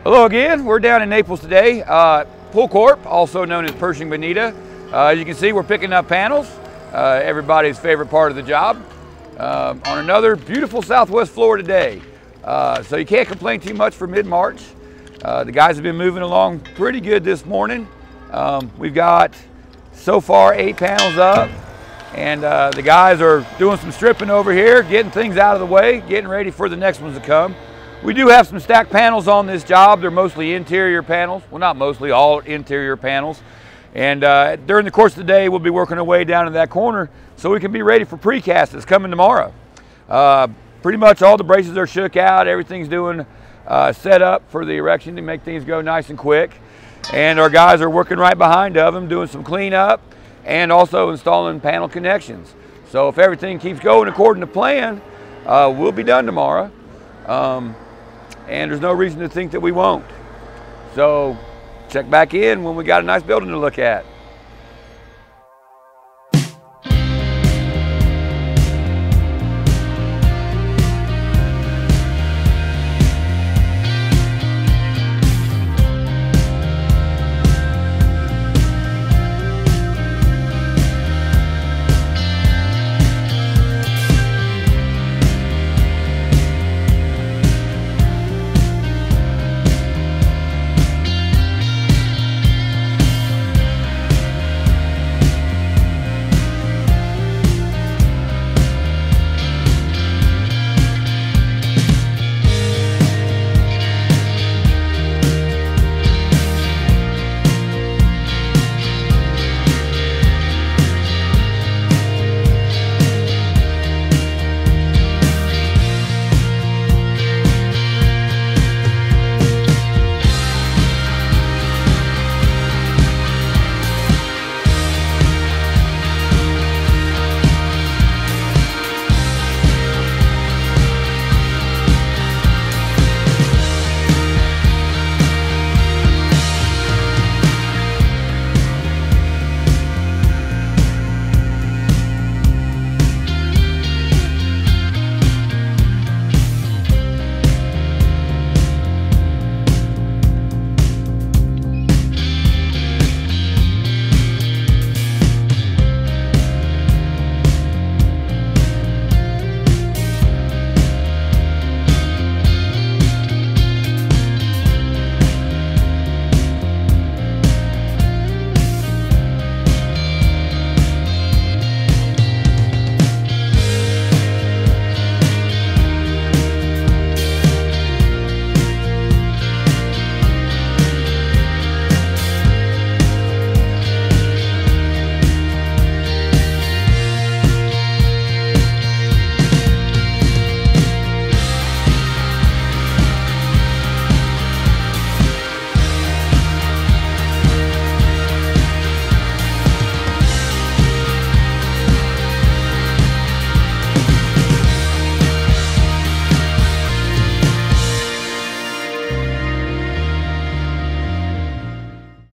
Hello again, we're down in Naples today. PoolCorp, also known as Pershing Bonita. As you can see, we're picking up panels, everybody's favorite part of the job, on another beautiful Southwest Florida day. So you can't complain too much for mid-March. The guys have been moving along pretty good this morning. We've got so far 8 panels up, and the guys are doing some stripping over here, getting things out of the way, getting ready for the next ones to come. We do have some stacked panels on this job. They're mostly interior panels. Well, not mostly, all interior panels. And during the course of the day, we'll be working our way down to that corner so we can be ready for precast that's coming tomorrow. Pretty much all the braces are shook out. Everything's doing set up for the erection to make things go nice and quick. And our guys are working right behind of them, doing some cleanup and also installing panel connections. So if everything keeps going according to plan, we'll be done tomorrow. And there's no reason to think that we won't. So check back in when we got a nice building to look at.